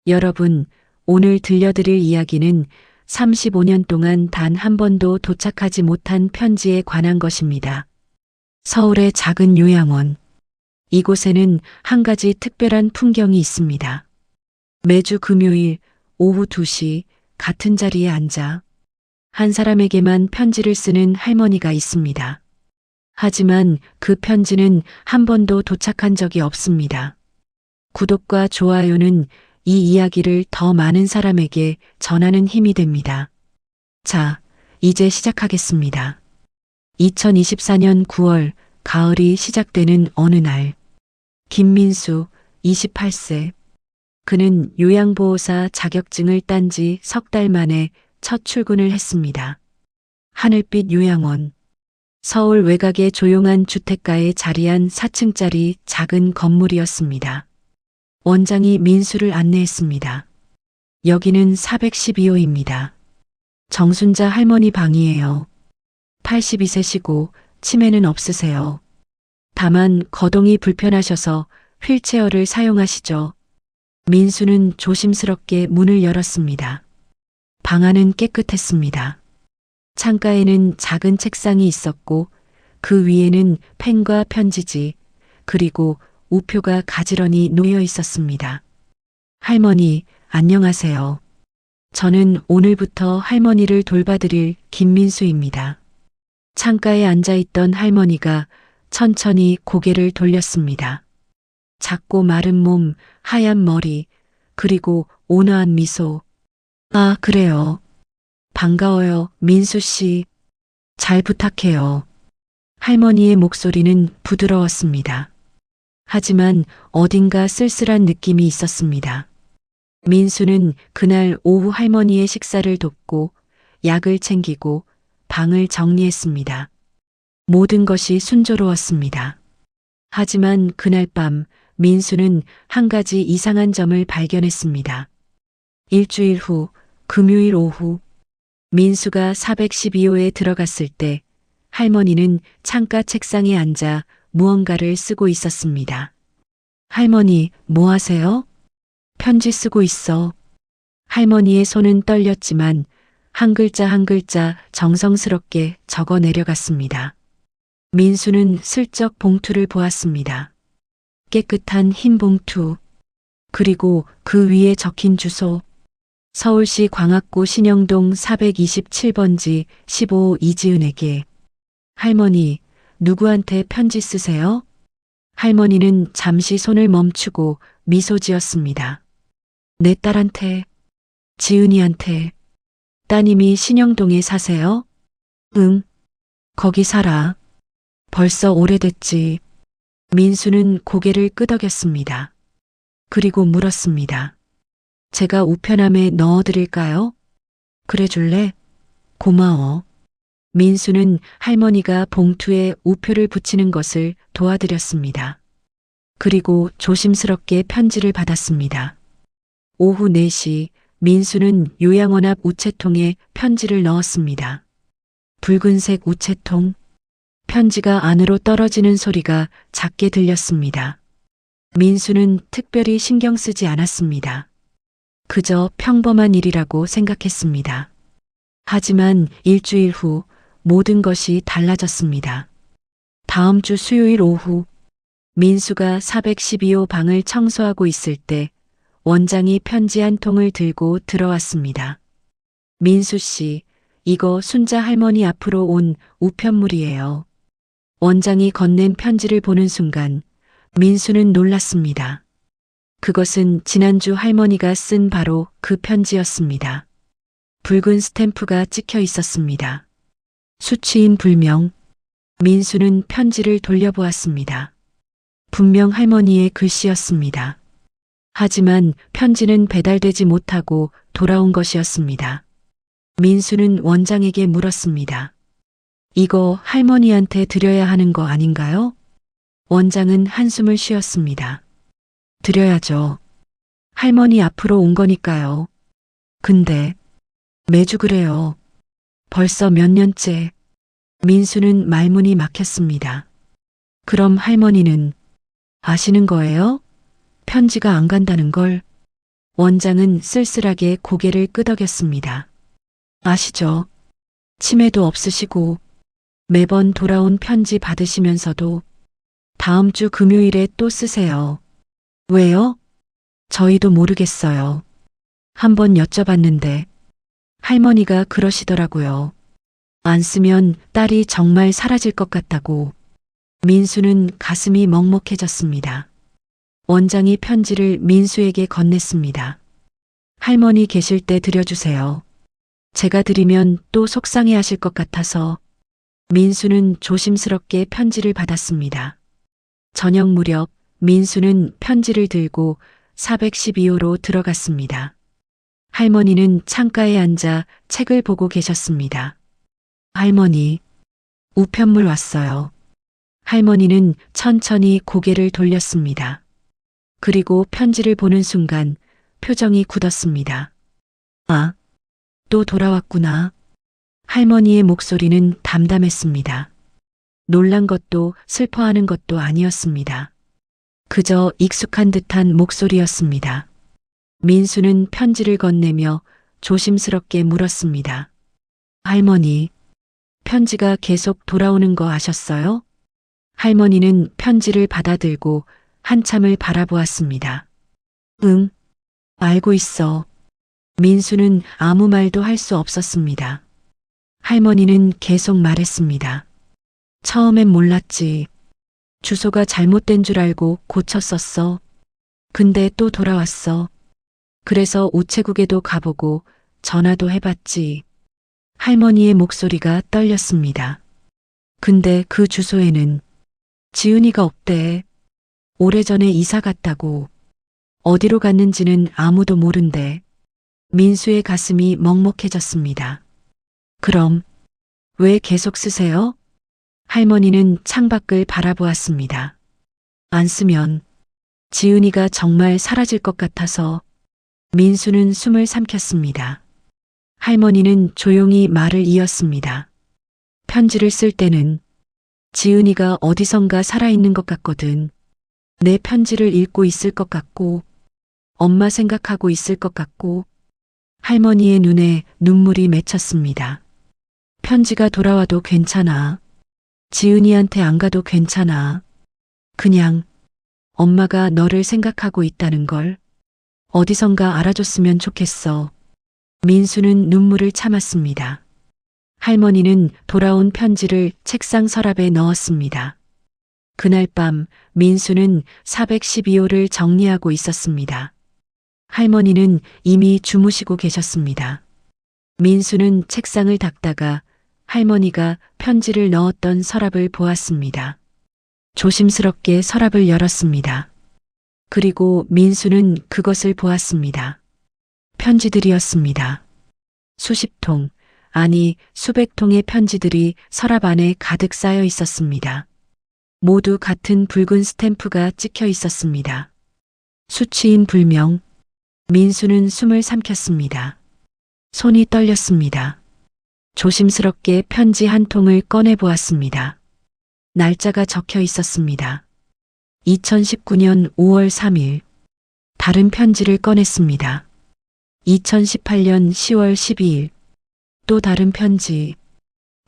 여러분, 오늘 들려드릴 이야기는 35년 동안 단 한 번도 도착하지 못한 편지에 관한 것입니다. 서울의 작은 요양원. 이곳에는 한 가지 특별한 풍경이 있습니다. 매주 금요일 오후 2시 같은 자리에 앉아 한 사람에게만 편지를 쓰는 할머니가 있습니다. 하지만 그 편지는 한 번도 도착한 적이 없습니다. 구독과 좋아요는 이 이야기를 더 많은 사람에게 전하는 힘이 됩니다. 자, 이제 시작하겠습니다. 2024년 9월 가을이 시작되는 어느 날, 김민수 28세. 그는 요양보호사 자격증을 딴 지 석 달 만에 첫 출근을 했습니다. 하늘빛 요양원. 서울 외곽의 조용한 주택가에 자리한 4층짜리 작은 건물이었습니다. 원장이 민수를 안내했습니다. 여기는 412호입니다. 정순자 할머니 방이에요. 82세시고 치매는 없으세요. 다만 거동이 불편하셔서 휠체어를 사용하시죠. 민수는 조심스럽게 문을 열었습니다. 방 안은 깨끗했습니다. 창가에는 작은 책상이 있었고 그 위에는 펜과 편지지 그리고 우표가 가지런히 놓여 있었습니다. 할머니, 안녕하세요. 저는 오늘부터 할머니를 돌봐드릴 김민수입니다. 창가에 앉아있던 할머니가 천천히 고개를 돌렸습니다. 작고 마른 몸, 하얀 머리, 그리고 온화한 미소. 아, 그래요. 반가워요, 민수 씨. 잘 부탁해요. 할머니의 목소리는 부드러웠습니다. 하지만 어딘가 쓸쓸한 느낌이 있었습니다. 민수는 그날 오후 할머니의 식사를 돕고 약을 챙기고 방을 정리했습니다. 모든 것이 순조로웠습니다. 하지만 그날 밤 민수는 한 가지 이상한 점을 발견했습니다. 일주일 후 금요일 오후 민수가 412호에 들어갔을 때 할머니는 창가 책상에 앉아 무언가를 쓰고 있었습니다. 할머니, 뭐 하세요? 편지 쓰고 있어. 할머니의 손은 떨렸지만 한 글자 한 글자 정성스럽게 적어 내려갔습니다. 민수는 슬쩍 봉투를 보았습니다. 깨끗한 흰 봉투. 그리고 그 위에 적힌 주소. 서울시 광학구 신영동 427번지 15 이지은에게. 할머니, 누구한테 편지 쓰세요? 할머니는 잠시 손을 멈추고 미소 지었습니다. 내 딸한테, 지은이한테. 따님이 신영동에 사세요? 응, 거기 살아. 벌써 오래됐지. 민수는 고개를 끄덕였습니다. 그리고 물었습니다. 제가 우편함에 넣어드릴까요? 그래 줄래? 고마워. 민수는 할머니가 봉투에 우표를 붙이는 것을 도와드렸습니다. 그리고 조심스럽게 편지를 받았습니다. 오후 4시 민수는 요양원 앞 우체통에 편지를 넣었습니다. 붉은색 우체통. 편지가 안으로 떨어지는 소리가 작게 들렸습니다. 민수는 특별히 신경 쓰지 않았습니다. 그저 평범한 일이라고 생각했습니다. 하지만 일주일 후 모든 것이 달라졌습니다. 다음 주 수요일 오후 민수가 412호 방을 청소하고 있을 때 원장이 편지 한 통을 들고 들어왔습니다. 민수 씨, 이거 순자 할머니 앞으로 온 우편물이에요. 원장이 건넨 편지를 보는 순간 민수는 놀랐습니다. 그것은 지난주 할머니가 쓴 바로 그 편지였습니다. 붉은 스탬프가 찍혀 있었습니다. 수취인 불명. 민수는 편지를 돌려보았습니다. 분명 할머니의 글씨였습니다. 하지만 편지는 배달되지 못하고 돌아온 것이었습니다. 민수는 원장에게 물었습니다. 이거 할머니한테 드려야 하는 거 아닌가요? 원장은 한숨을 쉬었습니다. 드려야죠. 할머니 앞으로 온 거니까요. 근데 매주 그래요. 벌써 몇 년째. 민수는 말문이 막혔습니다. 그럼 할머니는 아시는 거예요? 편지가 안 간다는 걸. 원장은 쓸쓸하게 고개를 끄덕였습니다. 아시죠? 치매도 없으시고 매번 돌아온 편지 받으시면서도 다음 주 금요일에 또 쓰세요. 왜요? 저희도 모르겠어요. 한번 여쭤봤는데 할머니가 그러시더라고요. 안 쓰면 딸이 정말 사라질 것 같다고. 민수는 가슴이 먹먹해졌습니다. 원장이 편지를 민수에게 건넸습니다. 할머니 계실 때 드려주세요. 제가 드리면 또 속상해 하실 것 같아서. 민수는 조심스럽게 편지를 받았습니다. 저녁 무렵 민수는 편지를 들고 412호로 들어갔습니다. 할머니는 창가에 앉아 책을 보고 계셨습니다. 할머니, 우편물 왔어요. 할머니는 천천히 고개를 돌렸습니다. 그리고 편지를 보는 순간 표정이 굳었습니다. 아, 또 돌아왔구나. 할머니의 목소리는 담담했습니다. 놀란 것도 슬퍼하는 것도 아니었습니다. 그저 익숙한 듯한 목소리였습니다. 민수는 편지를 건네며 조심스럽게 물었습니다. 할머니, 편지가 계속 돌아오는 거 아셨어요? 할머니는 편지를 받아들고 한참을 바라보았습니다. 응, 알고 있어. 민수는 아무 말도 할 수 없었습니다. 할머니는 계속 말했습니다. 처음엔 몰랐지. 주소가 잘못된 줄 알고 고쳤었어. 근데 또 돌아왔어. 그래서 우체국에도 가보고 전화도 해봤지. 할머니의 목소리가 떨렸습니다. 근데 그 주소에는 지은이가 없대. 오래전에 이사 갔다고. 어디로 갔는지는 아무도 모른대. 민수의 가슴이 먹먹해졌습니다. 그럼 왜 계속 쓰세요? 할머니는 창밖을 바라보았습니다. 안 쓰면 지은이가 정말 사라질 것 같아서. 민수는 숨을 삼켰습니다. 할머니는 조용히 말을 이었습니다. 편지를 쓸 때는 지은이가 어디선가 살아있는 것 같거든. 내 편지를 읽고 있을 것 같고, 엄마 생각하고 있을 것 같고. 할머니의 눈에 눈물이 맺혔습니다. 편지가 돌아와도 괜찮아. 지은이한테 안 가도 괜찮아. 그냥 엄마가 너를 생각하고 있다는 걸 어디선가 알아줬으면 좋겠어. 민수는 눈물을 참았습니다. 할머니는 돌아온 편지를 책상 서랍에 넣었습니다. 그날 밤 민수는 412호를 정리하고 있었습니다. 할머니는 이미 주무시고 계셨습니다. 민수는 책상을 닦다가 할머니가 편지를 넣었던 서랍을 보았습니다. 조심스럽게 서랍을 열었습니다. 그리고 민수는 그것을 보았습니다. 편지들이었습니다. 수십 통, 아니 수백 통의 편지들이 서랍 안에 가득 쌓여 있었습니다. 모두 같은 붉은 스탬프가 찍혀 있었습니다. 수치인 불명. 민수는 숨을 삼켰습니다. 손이 떨렸습니다. 조심스럽게 편지 한 통을 꺼내 보았습니다. 날짜가 적혀 있었습니다. 2019년 5월 3일. 다른 편지를 꺼냈습니다. 2018년 10월 12일. 또 다른 편지.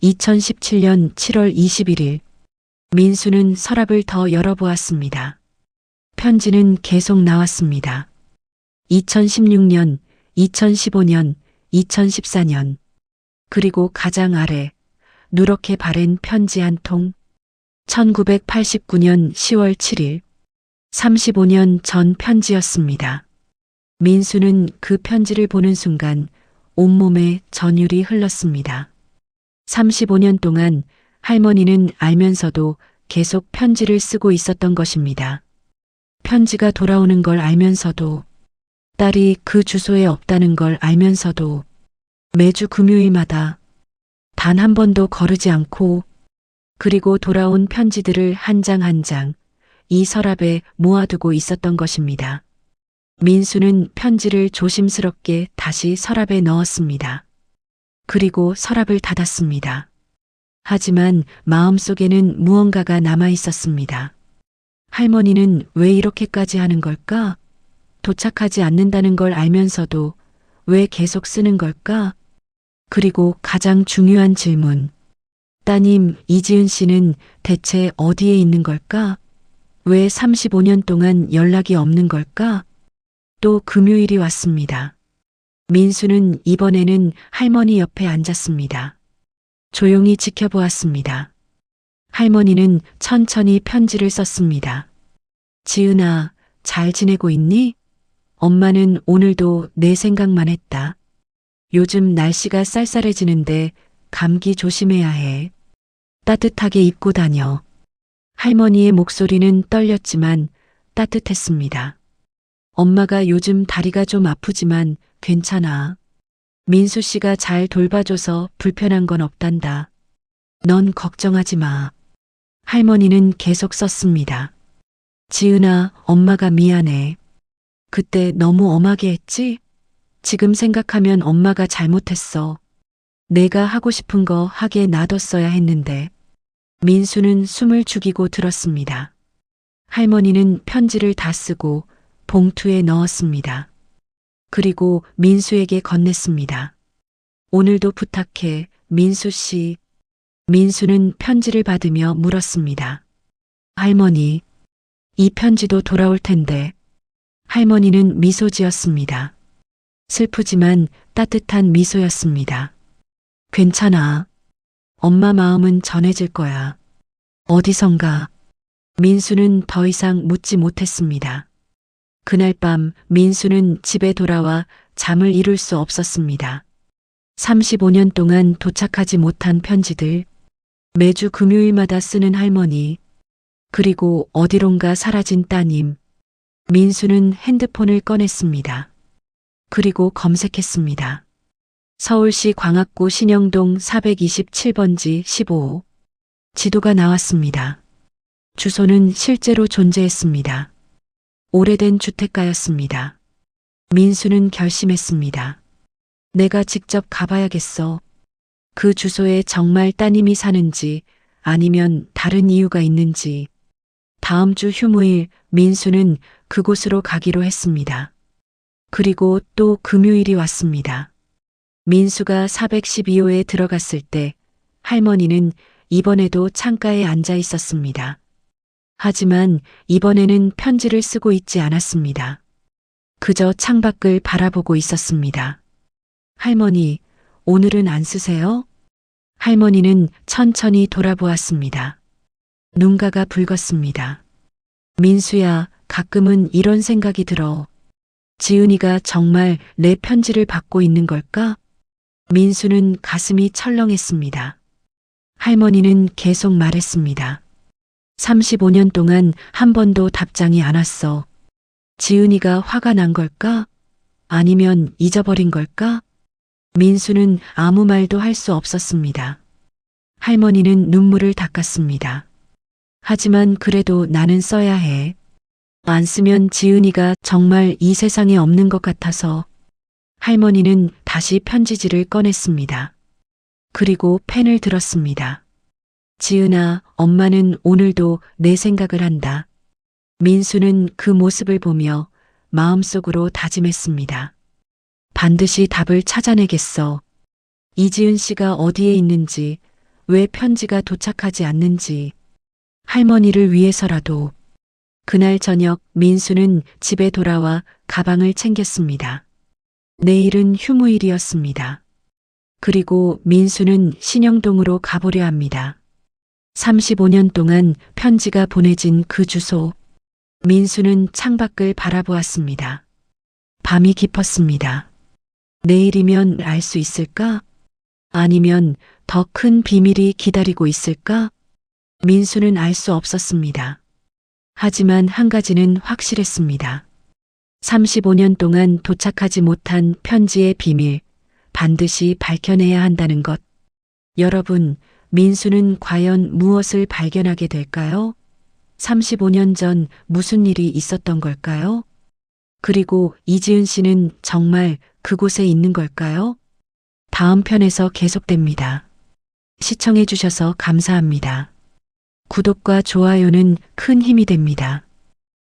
2017년 7월 21일. 민수는 서랍을 더 열어보았습니다. 편지는 계속 나왔습니다. 2016년, 2015년, 2014년. 그리고 가장 아래 누렇게 바랜 편지 한 통. 1989년 10월 7일. 35년 전 편지였습니다. 민수는 그 편지를 보는 순간 온몸에 전율이 흘렀습니다. 35년 동안 할머니는 알면서도 계속 편지를 쓰고 있었던 것입니다. 편지가 돌아오는 걸 알면서도, 딸이 그 주소에 없다는 걸 알면서도 매주 금요일마다 단 한 번도 거르지 않고, 그리고 돌아온 편지들을 한 장 한 장 이 서랍에 모아두고 있었던 것입니다. 민수는 편지를 조심스럽게 다시 서랍에 넣었습니다. 그리고 서랍을 닫았습니다. 하지만 마음속에는 무언가가 남아 있었습니다. 할머니는 왜 이렇게까지 하는 걸까? 도착하지 않는다는 걸 알면서도 왜 계속 쓰는 걸까? 그리고 가장 중요한 질문. 따님 이지은 씨는 대체 어디에 있는 걸까? 왜 35년 동안 연락이 없는 걸까? 또 금요일이 왔습니다. 민수는 이번에는 할머니 옆에 앉았습니다. 조용히 지켜보았습니다. 할머니는 천천히 편지를 썼습니다. 지은아, 잘 지내고 있니? 엄마는 오늘도 내 생각만 했다. 요즘 날씨가 쌀쌀해지는데 감기 조심해야 해. 따뜻하게 입고 다녀. 할머니의 목소리는 떨렸지만 따뜻했습니다. 엄마가 요즘 다리가 좀 아프지만 괜찮아. 민수 씨가 잘 돌봐줘서 불편한 건 없단다. 넌 걱정하지 마. 할머니는 계속 썼습니다. 지은아, 엄마가 미안해. 그때 너무 엄하게 했지? 지금 생각하면 엄마가 잘못했어. 내가 하고 싶은 거 하게 놔뒀어야 했는데. 민수는 숨을 죽이고 들었습니다. 할머니는 편지를 다 쓰고 봉투에 넣었습니다. 그리고 민수에게 건넸습니다. 오늘도 부탁해, 민수 씨. 민수는 편지를 받으며 물었습니다. 할머니, 이 편지도 돌아올 텐데. 할머니는 미소 지었습니다. 슬프지만 따뜻한 미소였습니다. 괜찮아. 엄마 마음은 전해질 거야. 어디선가. 민수는 더 이상 묻지 못했습니다. 그날 밤 민수는 집에 돌아와 잠을 이룰 수 없었습니다. 35년 동안 도착하지 못한 편지들, 매주 금요일마다 쓰는 할머니, 그리고 어디론가 사라진 따님. 민수는 핸드폰을 꺼냈습니다. 그리고 검색했습니다. 서울시 광학구 신영동 427번지 15호. 지도가 나왔습니다. 주소는 실제로 존재했습니다. 오래된 주택가였습니다. 민수는 결심했습니다. 내가 직접 가봐야겠어. 그 주소에 정말 따님이 사는지 아니면 다른 이유가 있는지. 다음 주 휴무일 민수는 그곳으로 가기로 했습니다. 그리고 또 금요일이 왔습니다. 민수가 412호에 들어갔을 때 할머니는 이번에도 창가에 앉아 있었습니다. 하지만 이번에는 편지를 쓰고 있지 않았습니다. 그저 창밖을 바라보고 있었습니다. 할머니, 오늘은 안 쓰세요? 할머니는 천천히 돌아보았습니다. 눈가가 붉었습니다. 민수야, 가끔은 이런 생각이 들어. 지은이가 정말 내 편지를 받고 있는 걸까? 민수는 가슴이 철렁했습니다. 할머니는 계속 말했습니다. 35년 동안 한 번도 답장이 안 왔어. 지은이가 화가 난 걸까? 아니면 잊어버린 걸까? 민수는 아무 말도 할 수 없었습니다. 할머니는 눈물을 닦았습니다. 하지만 그래도 나는 써야 해. 안 쓰면 지은이가 정말 이 세상에 없는 것 같아서. 할머니는 다시 편지지를 꺼냈습니다. 그리고 펜을 들었습니다. 지은아, 엄마는 오늘도 내 생각을 한다. 민수는 그 모습을 보며 마음속으로 다짐했습니다. 반드시 답을 찾아내겠어. 이지은 씨가 어디에 있는지, 왜 편지가 도착하지 않는지. 할머니를 위해서라도. 그날 저녁 민수는 집에 돌아와 가방을 챙겼습니다. 내일은 휴무일이었습니다. 그리고 민수는 신영동으로 가보려 합니다. 35년 동안 편지가 보내진 그 주소. 민수는 창밖을 바라보았습니다. 밤이 깊었습니다. 내일이면 알 수 있을까? 아니면 더 큰 비밀이 기다리고 있을까? 민수는 알 수 없었습니다. 하지만 한 가지는 확실했습니다. 35년 동안 도착하지 못한 편지의 비밀, 반드시 밝혀내야 한다는 것. 여러분, 민수는 과연 무엇을 발견하게 될까요? 35년 전 무슨 일이 있었던 걸까요? 그리고 이지은 씨는 정말 그곳에 있는 걸까요? 다음 편에서 계속됩니다. 시청해 주셔서 감사합니다. 구독과 좋아요는 큰 힘이 됩니다.